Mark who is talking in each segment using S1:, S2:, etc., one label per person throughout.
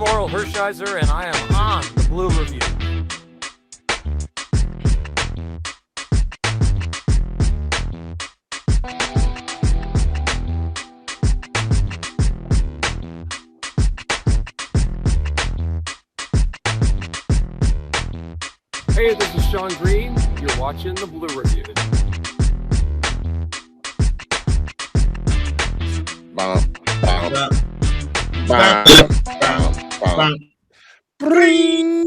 S1: I'm Oral Hershiser, and I am on the Blue Review. Hey, this is Sean Green. You're watching the Blue Review.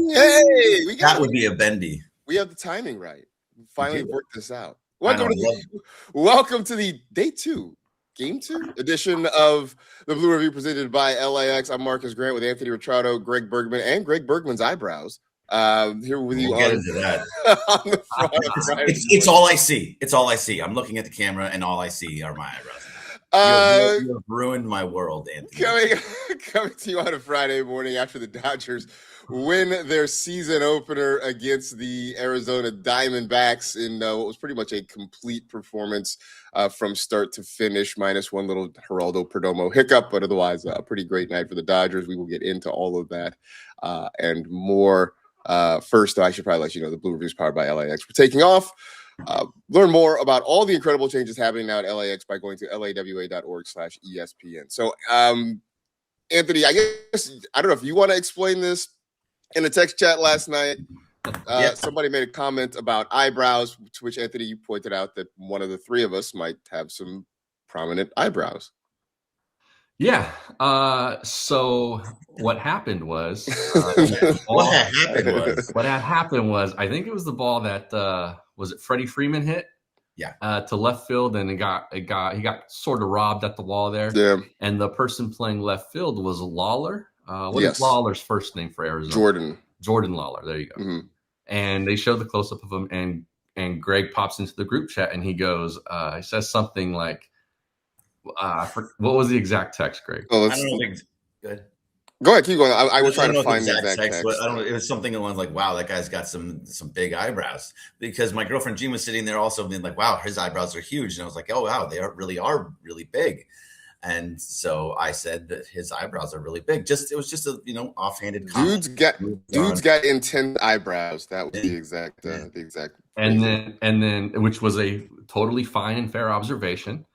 S2: Hey,
S3: That would be a bendy.
S2: We have the timing right. We finally worked this out. Welcome to the Game 2 edition of the Blue Review presented by LAX. I'm Marcas Grant with Anthony Witrado, Greg Bergman, and Greg Bergman's eyebrows. Here with you
S3: get into that.
S2: on the front of Friday
S3: It's all I see. It's all I see. I'm looking at the camera, and all I see are my eyebrows. You have ruined my world, Anthony.
S2: Coming to you on a Friday morning after the Dodgers win their season opener against the Arizona Diamondbacks in what was pretty much a complete performance from start to finish, minus one little Geraldo Perdomo hiccup, but otherwise a pretty great night for the Dodgers. We will get into all of that and more. First, though, I should probably let you know the Blue Review is powered by LAX. We're taking off. Learn more about all the incredible changes happening now at LAX by going to lawa.org/ESPN. So, Anthony, I guess, I don't know if you want to explain this. In a text chat last night, somebody made a comment about eyebrows, to which, Anthony, you pointed out that one of the three of us might have some prominent eyebrows.
S4: Yeah. So what happened was,
S3: what had happened was,
S4: I think it was the ball that was it Freddie Freeman hit?
S3: Yeah.
S4: To left field, and he got sort of robbed at the wall there.
S2: Yeah.
S4: And the person playing left field was Lawler. What
S2: Yes.
S4: is Lawler's first name for Arizona?
S2: Jordan
S4: Lawler. There you go.
S2: Mm-hmm.
S4: And they showed the close up of him, and Greg pops into the group chat, and he goes, he says something like, what was the exact text, Greg?
S2: Oh,
S3: I don't think good.
S2: Go ahead, keep going. I was trying to find the exact text.
S3: But I don't know. It was something along like, "Wow, that guy's got some big eyebrows." Because my girlfriend Jean was sitting there also being like, "Wow, his eyebrows are huge," and I was like, "Oh wow, they are really big." And so I said that his eyebrows are really big. It was just a offhanded comment.
S2: Dude's got intense eyebrows. That was the exact.
S4: And then, which was a totally fine and fair observation.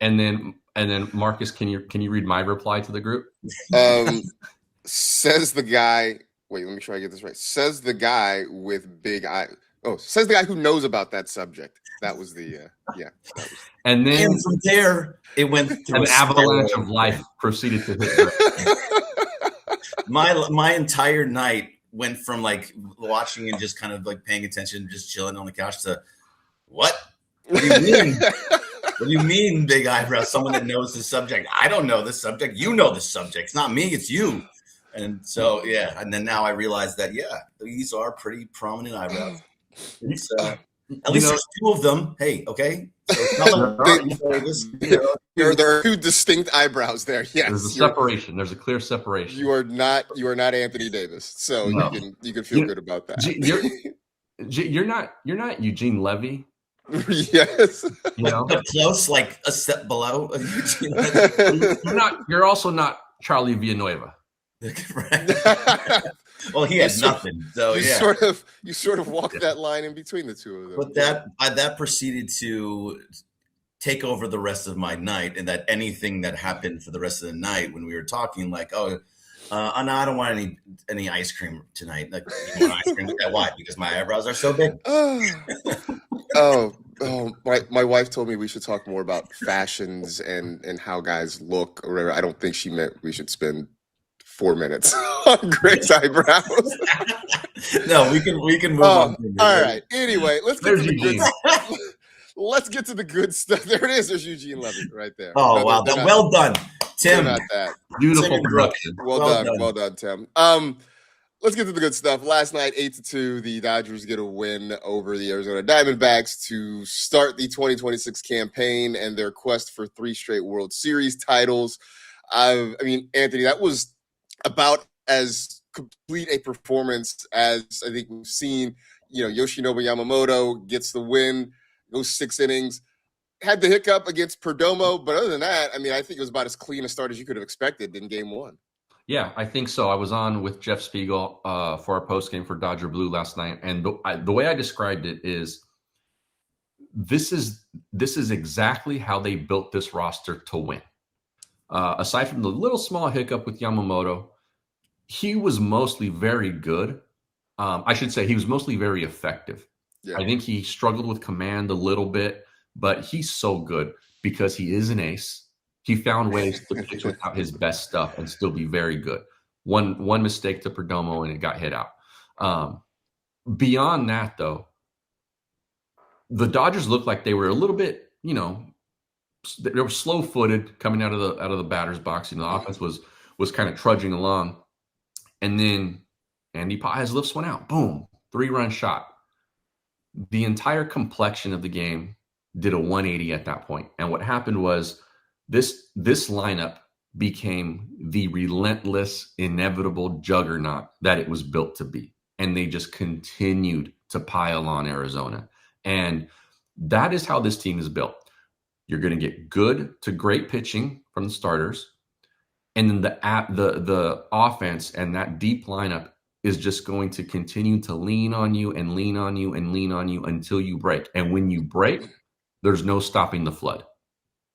S4: And then, Marcus, can you read my reply to the group?
S2: Says the guy. Wait, let me try to get this right. Says the guy with big eye. Oh, says the guy who knows about that subject. That was the
S4: And then
S3: from there, it went through
S4: an avalanche of life proceeded to hit.
S3: My entire night went from like watching and just kind of like paying attention, just chilling on the couch to what? What do you mean? What do you mean, big eyebrows? Someone that knows the subject. I don't know this subject. You know the subject. It's not me. It's you. And so, yeah. And then now I realize that, these are pretty prominent eyebrows. It's, at least there's two of them. Hey, okay. So
S2: there are two distinct eyebrows there. Yes,
S4: there's a separation. There's a clear separation.
S2: You are not Anthony Davis, so no. you can feel good about that.
S4: You're not Eugene Levy.
S2: Yes,
S3: but close, like a step below.
S4: You're also not Charlie Villanueva.
S3: Right. Well, he had nothing. So
S2: you sort of walked that line in between the two of them.
S3: But that proceeded to take over the rest of my night, and that anything that happened for the rest of the night when we were talking, like, no, I don't want any ice cream tonight. Like, you want ice cream? Why? Because my eyebrows are so big.
S2: My wife told me we should talk more about fashions and how guys look or whatever. I don't think she meant we should spend 4 minutes on Greg's eyebrows.
S3: No, we can move on.
S2: All right. Anyway, let's get to the good stuff. Let's get to the good stuff. There it is. There's Eugene Levy right there.
S3: Oh, wow. Well done, Tim.
S2: Not that.
S4: Beautiful production.
S2: Well done, Tim. Let's get to the good stuff. Last night, 8-2, the Dodgers get a win over the Arizona Diamondbacks to start the 2026 campaign and their quest for 3 straight World Series titles. I mean, Anthony, that was about as complete a performance as I think we've seen. Yoshinobu Yamamoto gets the win, goes 6 innings, had the hiccup against Perdomo, but other than that, I mean, I think it was about as clean a start as you could have expected in Game 1.
S4: Yeah, I think so. I was on with Jeff Spiegel for our post game for Dodger Blue last night, and the way I described it is this is exactly how they built this roster to win. Aside from the little small hiccup with Yamamoto, he was mostly very good. I should say he was mostly very effective.
S2: Yeah.
S4: I think he struggled with command a little bit, but he's so good because he is an ace. He found ways to pitch without his best stuff and still be very good. One mistake to Perdomo and it got hit out. Beyond that, though, the Dodgers looked like they were a little bit, they were slow-footed coming out of the batter's box. The offense was kind of trudging along, and then Andy Pages lifts one out. Boom, 3-run shot. The entire complexion of the game did a 180 at that point. And what happened was this lineup became the relentless, inevitable juggernaut that it was built to be. And they just continued to pile on Arizona. And that is how this team is built. You're going to get good to great pitching from the starters. And then the offense and that deep lineup is just going to continue to lean on you and lean on you and lean on you until you break. And when you break, there's no stopping the flood.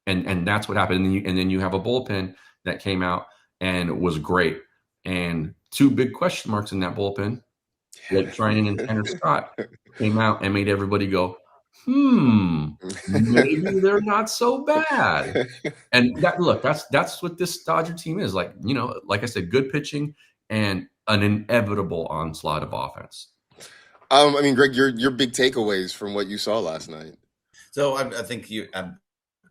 S4: And that's what happened. And then you have a bullpen that came out and was great. And 2 big question marks in that bullpen, Blake Trinan and Tanner Scott, came out and made everybody go, maybe they're not so bad. And that's what this Dodger team is like. Like I said, good pitching and an inevitable onslaught of offense.
S2: I mean, Greg, your big takeaways from what you saw last night.
S3: So I think you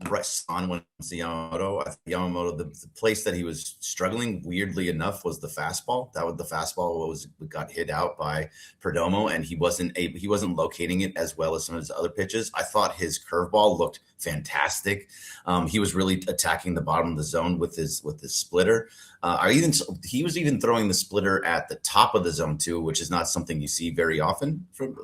S3: press on when it's the Yamamoto. I think Yamamoto, the place that he was struggling, weirdly enough, was the fastball. The fastball got hit out by Perdomo, and he wasn't locating it as well as some of his other pitches. I thought his curveball looked fantastic. He was really attacking the bottom of the zone with his splitter. He was even throwing the splitter at the top of the zone too, which is not something you see very often from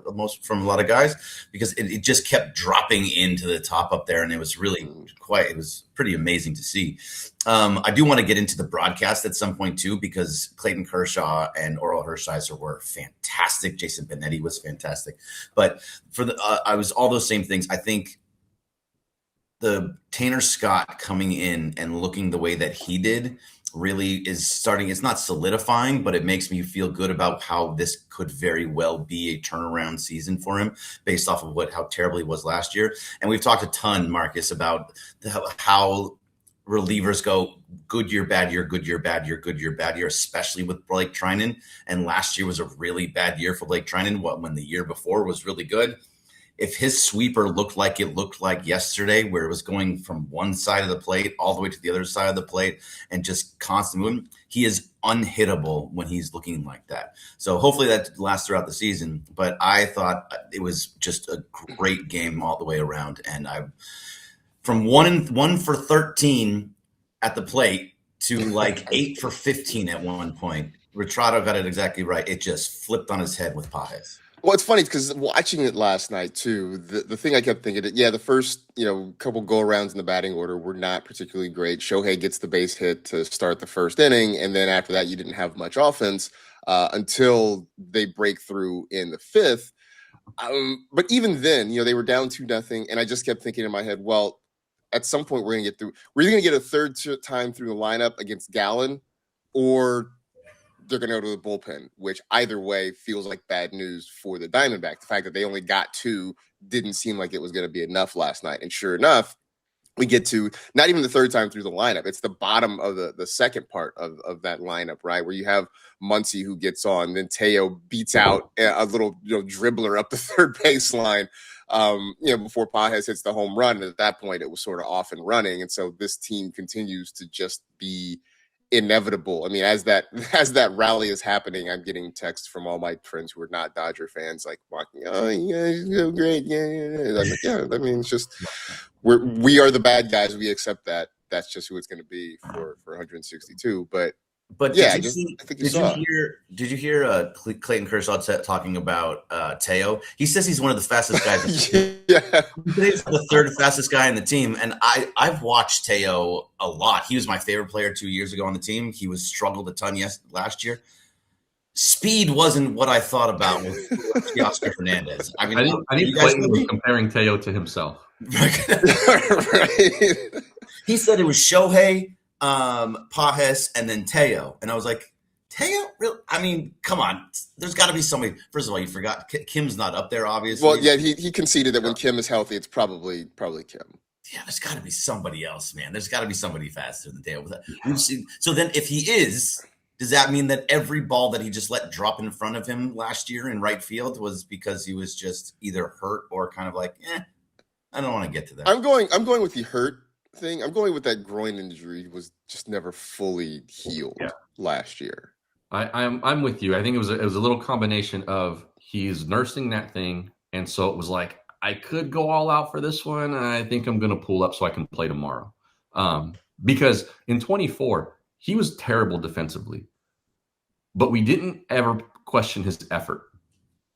S3: a lot of guys, because it just kept dropping into the top up there, and it was really it was pretty amazing to see. I do want to get into the broadcast at some point too, because Clayton Kershaw and Oral Hershiser were fantastic. Jason Benetti was fantastic, but for I was all those same things. I think the Tanner Scott coming in and looking the way that he did really is starting. It's not solidifying, but it makes me feel good about how this could very well be a turnaround season for him based off of how terrible he was last year. And we've talked a ton, Marcus, about how relievers go good year, bad year, good year, bad year, good year, bad year, especially with Blake Trinan. And last year was a really bad year for Blake Trinan, when the year before was really good. If his sweeper looked like it looked like yesterday, where it was going from one side of the plate all the way to the other side of the plate and just constant movement, he is unhittable when he's looking like that. So hopefully that lasts throughout the season. But I thought it was just a great game all the way around. And from 1 for 13 at the plate to like 8 for 15 at one point, Witrado got it exactly right. It just flipped on his head with Pages.
S2: Well, it's funny because watching it last night too, the thing I kept thinking, the first couple go arounds in the batting order were not particularly great. Shohei gets the base hit to start the first inning, and then after that, you didn't have much offense until they break through in the 5th. But even then, they were down 2-0, and I just kept thinking in my head, well, at some point we're going to get through. We're either going to get a third time through the lineup against Gallen, or they're going to go to the bullpen, which either way feels like bad news for the Diamondbacks. The fact that they only got 2 didn't seem like it was going to be enough last night. And sure enough, we get to not even the third time through the lineup. It's the bottom of the second part of that lineup, right? Where you have Muncy who gets on, then Teo beats out a little dribbler up the third baseline before Pages hits the home run. And at that point, it was sort of off and running. And so this team continues to just be inevitable. I mean, as that rally is happening, I'm getting texts from all my friends who are not Dodger fans, like walking, "Oh, yeah, you go great, yeah." I'm like, yeah. I mean, it's just we are the bad guys. We accept that. That's just who it's going to be for 162. But
S3: But
S2: Yeah,
S3: did you see?
S2: I think you saw.
S3: Did you hear Clayton Kershaw talking about Teo? He says he's one of the fastest guys.
S2: Yeah.
S3: He's the third fastest guy in the team, and I've watched Teo a lot. He was my favorite player 2 years ago on the team. He was struggled a ton last year. Speed wasn't what I thought about with Oscar Fernandez. I mean,
S4: I think Clayton was comparing Teo to himself.
S2: Right.
S3: He said it was Shohei, Pajes, and then Teo. And I was like, Teo? Really? I mean, come on. There's got to be somebody. First of all, you forgot Kim's not up there, obviously.
S2: Well, yeah, he conceded that when Kim is healthy, it's probably Kim.
S3: Yeah, there's got to be somebody else, man. There's got to be somebody faster than Teo. We've seen. So then if he is, does that mean that every ball that he just let drop in front of him last year in right field was because he was just either hurt or kind of like, I don't want to get to that.
S2: I'm going with the hurt thing. I'm going with that groin injury was just never fully healed last year.
S4: I'm with you. I think it was a little combination of he's nursing that thing, and so it was like I could go all out for this one, and I think I'm going to pull up so I can play tomorrow. Because in 24 he was terrible defensively, but we didn't ever question his effort.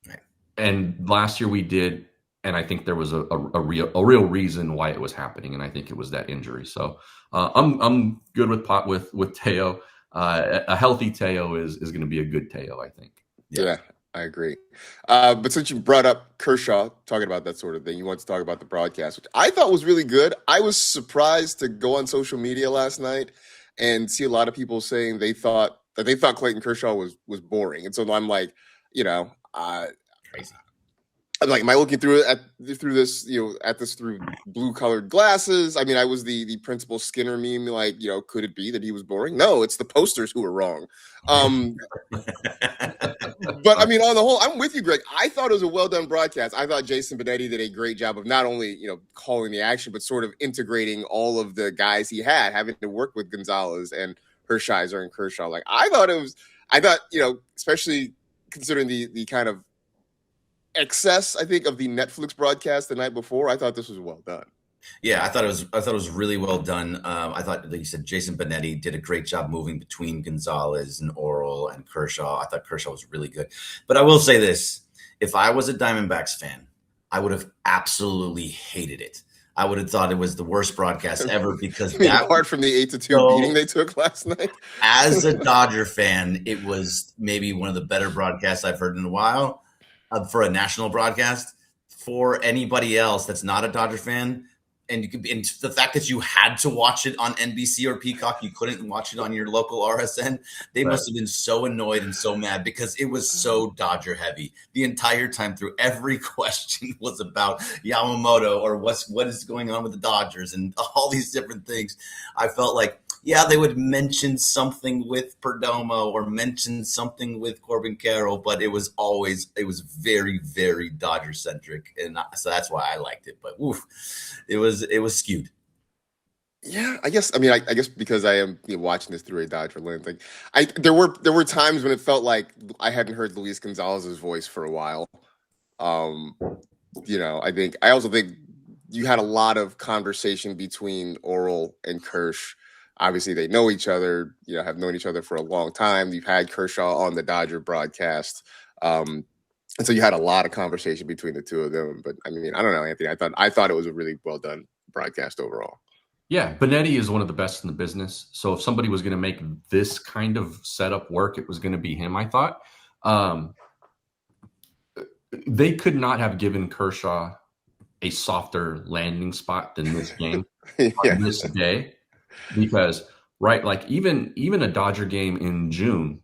S3: Right. And
S4: last year we did, and I think there was a real reason why it was happening, and I think it was that injury. So I'm good with Teo. A healthy Teo is going to be a good Teo, I think.
S2: Yeah, I agree. But since you brought up Kershaw, talking about that sort of thing, you want to talk about the broadcast, which I thought was really good. I was surprised to go on social media last night and see a lot of people saying they thought Clayton Kershaw was boring. And so I'm like,
S3: crazy.
S2: I'm like, am I looking through this through blue-colored glasses? I mean, I was the Principal Skinner meme, like, could it be that he was boring? No, it's the posters who were wrong. But I mean, on the whole, I'm with you, Greg. I thought it was a well-done broadcast. I thought Jason Benetti did a great job of not only, calling the action, but sort of integrating all of the guys he had, having to work with Gonzalez and Hershiser and Kershaw. Like, I thought, especially considering the kind of excess, I think, of the Netflix broadcast the night before, I thought this was well done.
S3: Yeah, I thought it was really well done. I thought, like you said, Jason Benetti did a great job moving between Gonzalez and Oral and Kershaw. I thought Kershaw was really good. But I will say this: if I was a Diamondbacks fan, I would have absolutely hated it. I would have thought it was the worst broadcast ever because
S2: apart from the 8-2 beating they took last night.
S3: As a Dodger fan, it was maybe one of the better broadcasts I've heard in a while. For a national broadcast. For anybody else that's not a Dodger fan, and the fact that you had to watch it on NBC or Peacock, you couldn't watch it on your local RSN, they must have been so annoyed and so mad because it was so Dodger heavy the entire time through. Every question was about Yamamoto or what is going on with the Dodgers and all these different things. I felt like, they would mention something with Perdomo or mention something with Corbin Carroll, but it was very, very Dodger centric. And so that's why I liked it. But it was skewed.
S2: Yeah, I guess because I am watching this through a Dodger lens. Like, there were times when it felt like I hadn't heard Luis Gonzalez's voice for a while. I also think you had a lot of conversation between Oral and Kersh. Obviously, they know each other, have known each other for a long time. You've had Kershaw on the Dodger broadcast. And so you had a lot of conversation between the two of them. But I mean, I don't know, Anthony. I thought it was a really well done broadcast overall.
S4: Yeah, Benetti is one of the best in the business. So if somebody was going to make this kind of setup work, it was going to be him, I thought. They could not have given Kershaw a softer landing spot than this game on this day. Because, like even a Dodger game in June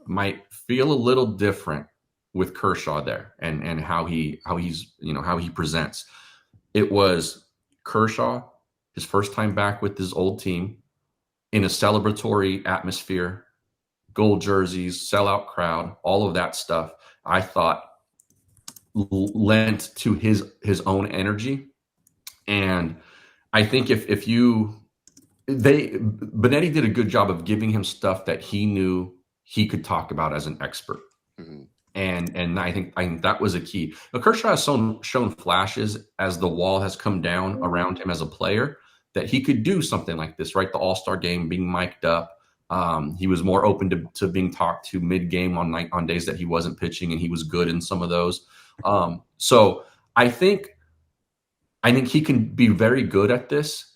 S4: might feel a little different with Kershaw there and how he presents. It was Kershaw, his first time back with his old team in a celebratory atmosphere, gold jerseys, sellout crowd, all of that stuff, I thought lent to his own energy. And I think Benetti did a good job of giving him stuff that he knew he could talk about as an expert. Mm-hmm. And I think that was a key. Now, Kershaw has shown flashes as the wall has come down around him as a player that he could do something like this, right? The All-Star game, being mic'd up, He was more open to being talked to mid-game on days that he wasn't pitching, and he was good in some of those. So I think he can be very good at this.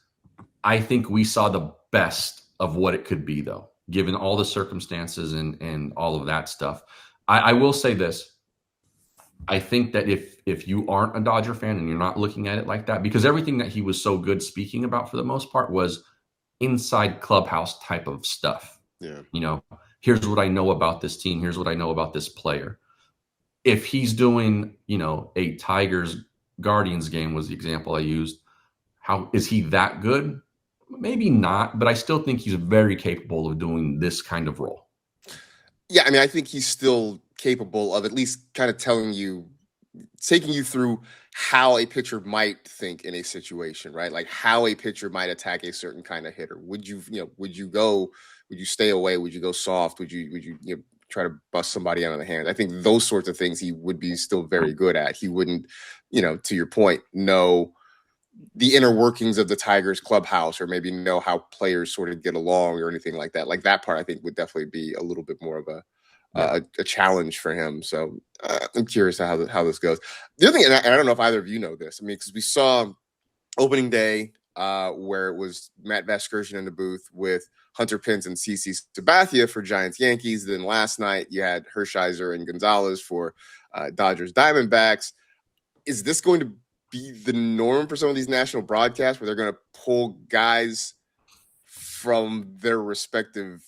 S4: I think we saw the best of what it could be, though, given all the circumstances and all of that stuff. I will say this. I think that if you aren't a Dodger fan and you're not looking at it like that, because everything that he was so good speaking about for the most part was inside clubhouse type of stuff.
S2: Yeah.
S4: You know, here's what I know about this team. Here's what I know about this player. If he's doing, you know, a Tigers Guardians game was the example I used. How is he that good? Maybe not, but I still think he's very capable of doing this kind of role.
S2: Yeah, I mean, I think he's still capable of at least kind of taking you through how a pitcher might think in a situation, right? Like how a pitcher might attack a certain kind of hitter. Would you stay away? Would you go soft? Would you try to bust somebody out of the hand? I think those sorts of things he would be still very good at. He wouldn't, to your point, know the inner workings of the Tigers clubhouse, or maybe know how players sort of get along or anything like that. Like that part, I think would definitely be a little bit more of a challenge for him. So I'm curious how this goes. The other thing, and I don't know if either of you know this, I mean, because we saw opening day where it was Matt Vasgersian in the booth with Hunter Pence and CC Sabathia for Giants Yankees. Then last night you had Hershiser and Gonzalez for Dodgers Diamondbacks. Is this going to be the norm for some of these national broadcasts where they're going to pull guys from their respective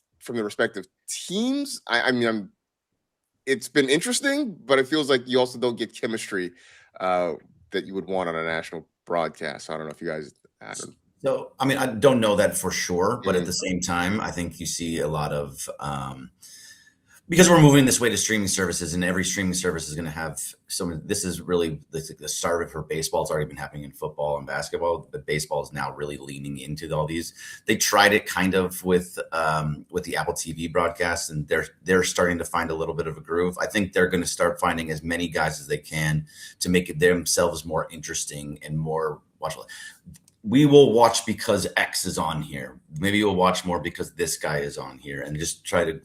S2: teams? I mean, it's been interesting, but it feels like you also don't get chemistry that you would want on a national broadcast. I don't know if you guys had them.
S3: So, I mean, I don't know that for sure, but at the same time, I think you see a lot of because we're moving this way to streaming services, and every streaming service is going to have some. This is really the start of it for baseball. It's already been happening in football and basketball, but baseball is now really leaning into all these. They tried it kind of with the Apple TV broadcasts, and they're starting to find a little bit of a groove. I think they're going to start finding as many guys as they can to make it themselves more interesting and more watchable. We will watch because X is on here. Maybe you'll watch more because this guy is on here, and just try to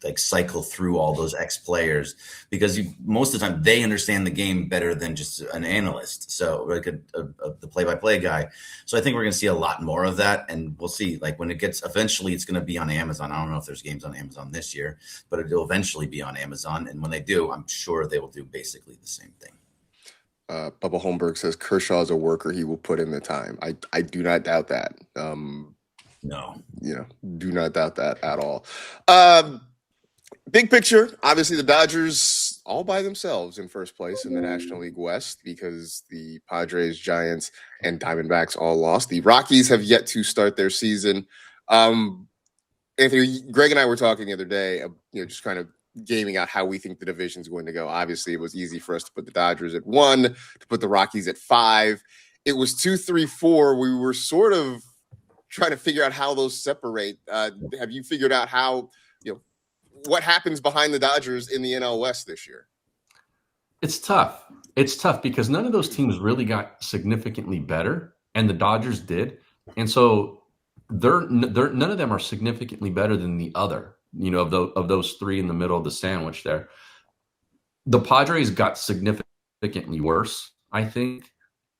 S3: like cycle through all those X players, because most of the time they understand the game better than just an analyst. So like the play-by-play guy. So I think we're going to see a lot more of that, and we'll see like when it gets, eventually it's going to be on Amazon. I don't know if there's games on Amazon this year, but it'll eventually be on Amazon. And when they do, I'm sure they will do basically the same thing.
S2: Bubba Holmberg says Kershaw's a worker. He will put in the time. I do not doubt that.
S3: No,
S2: do not doubt that at all. Big picture, obviously the Dodgers all by themselves in first place in the National League West because the Padres, Giants, and Diamondbacks all lost. The Rockies have yet to start their season. Anthony, Greg and I were talking the other day, just kind of gaming out how we think the division is going to go. Obviously, it was easy for us to put the Dodgers at 1, to put the Rockies at 5. It was 2, 3, 4. We were sort of trying to figure out how those separate. Have you figured out how, what happens behind the Dodgers in the NL West this year? It's tough.
S4: It's tough because none of those teams really got significantly better, and the Dodgers did. And so none of them are significantly better than the other, of those three in the middle of the sandwich there. The Padres got significantly worse, I think.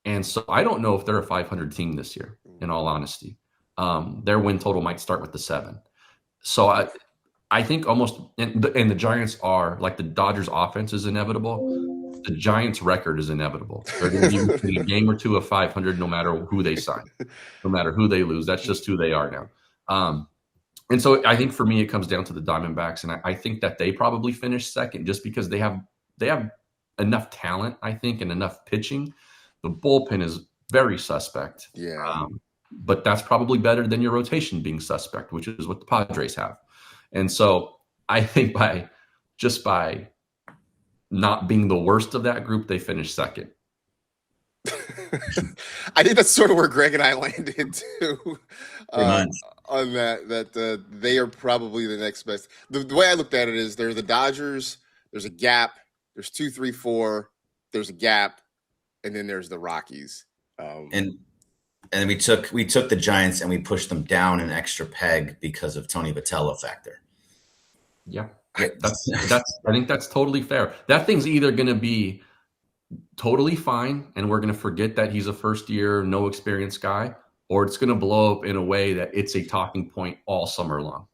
S4: And so I don't know if they're a 500 team this year, in all honesty. Their win total might start with the 7. So I think almost, and the Giants are, like the Dodgers offense is inevitable. The Giants record is inevitable. They're going to be within a game or two of 500 no matter who they sign, no matter who they lose. That's just who they are now. And so I think for me, it comes down to the Diamondbacks. And I think that they probably finish second just because they have enough talent, I think, and enough pitching. The bullpen is very suspect.
S2: Yeah.
S4: But that's probably better than your rotation being suspect, which is what the Padres have. And so I think by not being the worst of that group, they finish second.
S2: I think that's sort of where Greg and I landed too on that they are probably the next best. The way I looked at it is they're the Dodgers, there's a gap, there's 2, 3, 4, there's a gap, and then there's the Rockies.
S3: And And we took the Giants and we pushed them down an extra peg because of Tony Vitello factor.
S4: Yeah. That's I think that's totally fair. That thing's either going to be totally fine and we're going to forget that he's a first year, no experience guy, or it's going to blow up in a way that it's a talking point all summer long.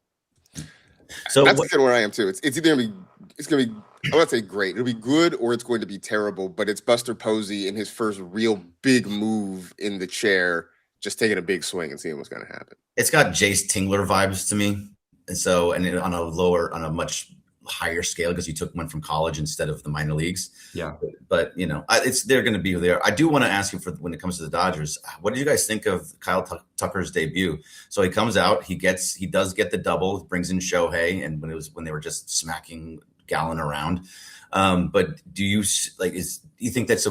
S2: So that's kind of where I am too. It's either going to be, I won't say great. It'll be good or it's going to be terrible, but it's Buster Posey in his first real big move in the chair, just taking a big swing and seeing what's going to happen.
S3: It's got Jace Tingler vibes to me. And so, and on a much higher scale because you took one from college instead of the minor leagues.
S4: Yeah.
S3: But they're going to be there. I do want to ask you for when it comes to the Dodgers, what do you guys think of Kyle Tucker's debut? So he comes out, he does get the double, brings in Shohei, and when they were just smacking Gallen around. But do you think that's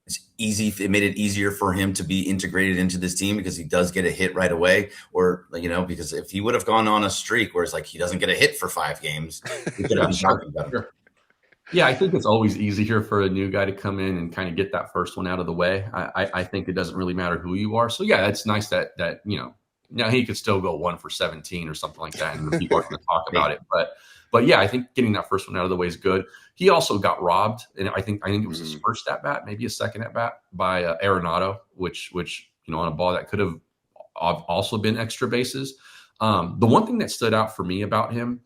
S3: it's easy? It made it easier for him to be integrated into this team because he does get a hit right away, or because if he would have gone on a streak where it's like he doesn't get a hit for 5 games, we could have been talking about him.
S4: Yeah, I think it's always easier for a new guy to come in and kind of get that first one out of the way. I think it doesn't really matter who you are. So yeah, it's nice that now he could still go 1 for 17 or something like that, and people are going to talk about it. But yeah, I think getting that first one out of the way is good. He also got robbed, and I think it was his first at bat, maybe a second at bat by Arenado, which on a ball that could have also been extra bases. The one thing that stood out for me about him,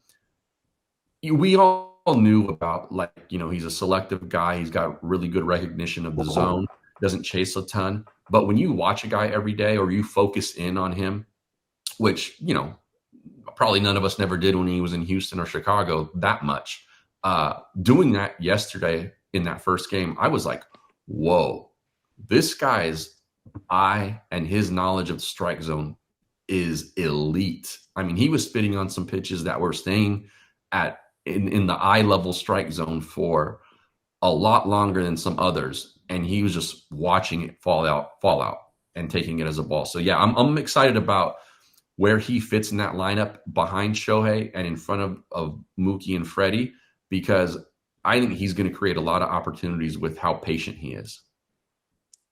S4: we all knew about he's a selective guy. He's got really good recognition of the zone, doesn't chase a ton. But when you watch a guy every day or you focus in on him, which probably none of us never did when he was in Houston or Chicago that much. Doing that yesterday in that first game, I was like, whoa, this guy's eye and his knowledge of the strike zone is elite. I mean, he was spitting on some pitches that were staying in the eye level strike zone for a lot longer than some others. And he was just watching it fall out and taking it as a ball. So yeah, I'm excited about where he fits in that lineup behind Shohei and in front of Mookie and Freddie, because I think he's going to create a lot of opportunities with how patient he is.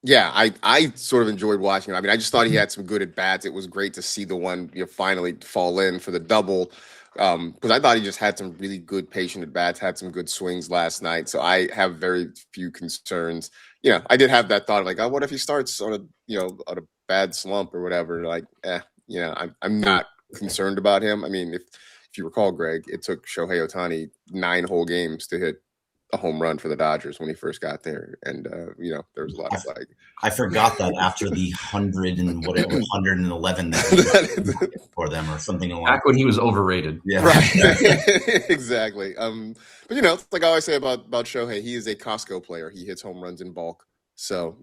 S2: Yeah, I sort of enjoyed watching it. I mean, I just thought he had some good at-bats. It was great to see the one finally fall in for the double, because I thought he just had some really good patient at-bats, had some good swings last night. So I have very few concerns. I did have that thought of what if he starts on a bad slump or whatever? I'm not concerned about him. I mean, if you recall, Greg, it took Shohei Ohtani 9 whole games to hit a home run for the Dodgers when he first got there, and there was a lot of
S3: I forgot that after the 111 that he for them or something along.
S4: Back when he was overrated.
S2: Yeah, right. Exactly. But it's like I always say about Shohei, he is a Costco player. He hits home runs in bulk. So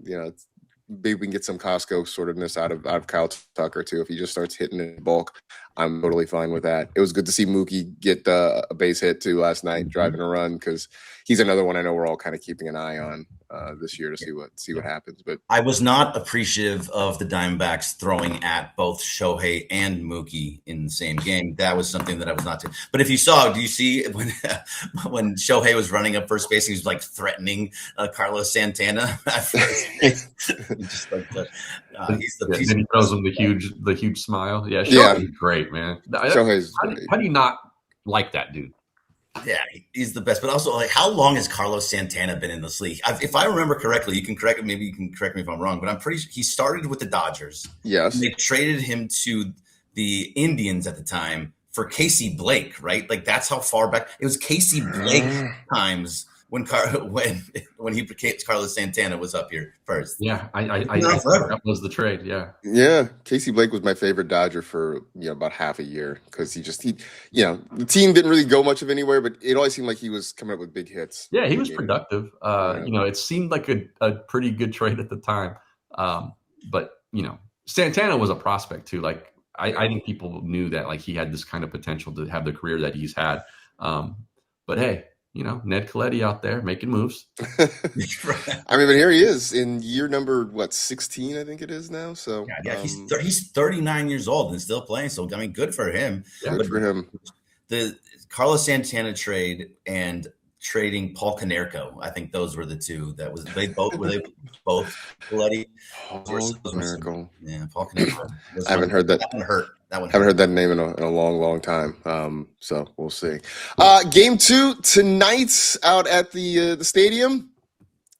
S2: maybe we can get some Costco sortedness out of Kyle Tucker too. If he just starts hitting in bulk, I'm totally fine with that. It was good to see Mookie get a base hit too last night, driving a run, because he's another one I know we're all kind of keeping an eye on this year to see what happens. But
S3: I was not appreciative of the Diamondbacks throwing at both Shohei and Mookie in the same game. That was something that I was not. But if you saw, do you see when Shohei was running up first base, he was like threatening Carlos Santana at first. Just like he's the piece.
S4: And he throws him the huge smile. Yeah, Shohei's great, man.
S2: Shohei's
S4: how do you not like that dude?
S3: Yeah, he's the best. But also, how long has Carlos Santana been in this league? If I remember correctly, you can correct me. Maybe you can correct me if I'm wrong. But I'm pretty sure he started with the Dodgers.
S2: Yes,
S3: and they traded him to the Indians at the time for Casey Blake. Right, that's how far back it was. Casey Blake times when he Carlos Santana was up here first.
S4: Yeah, I that was the trade.
S2: Yeah. Casey Blake was my favorite Dodger for about half a year, because he the team didn't really go much of anywhere, but it always seemed like he was coming up with big hits.
S4: Yeah, he was productive. It seemed like a pretty good trade at the time. But Santana was a prospect too. I think people knew that he had this kind of potential to have the career that he's had. But hey. Ned Colletti out there making moves.
S2: I mean, but here he is in year number 16, I think it is now. So
S3: yeah, he's 39 years old and still playing. So I mean, good for him.
S2: Yeah, good for him.
S3: The Carlos Santana trade and trading Paul Konerko. I think those were the two. They both bloody.
S2: Miracle.
S3: Yeah, Paul Konerko.
S2: I haven't heard that.
S3: That one hurt.
S2: Haven't heard that name in a long time. So we'll see. Game 2 tonight out at the stadium,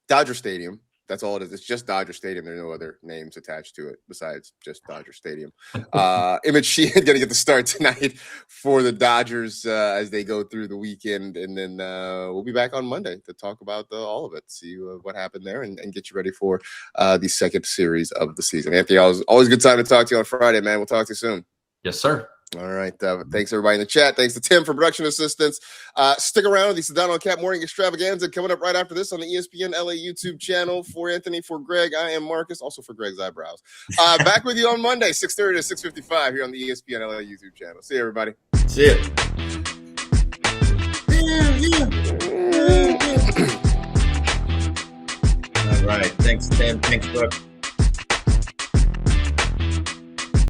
S2: Dodger Stadium. That's all it is. It's just Dodger Stadium. There are no other names attached to it besides just Dodger Stadium. Emmett Sheehan going to get the start tonight for the Dodgers as they go through the weekend. And then we'll be back on Monday to talk about all of it, see what happened there, and get you ready for the second series of the season. Anthony, always a good time to talk to you on Friday, man. We'll talk to you soon.
S4: Yes, sir.
S2: All right. Thanks, everybody in the chat. Thanks to Tim for production assistance. Stick around with the Sedano and Cap Morning Extravaganza coming up right after this on the ESPN LA YouTube channel. For Anthony, for Greg, I am Marcus, also for Greg's eyebrows. Back with you on Monday, 6:30 to 6:55 here on the ESPN LA YouTube channel. See you, everybody.
S3: See ya. All right. Thanks, Tim. Thanks, Brooke.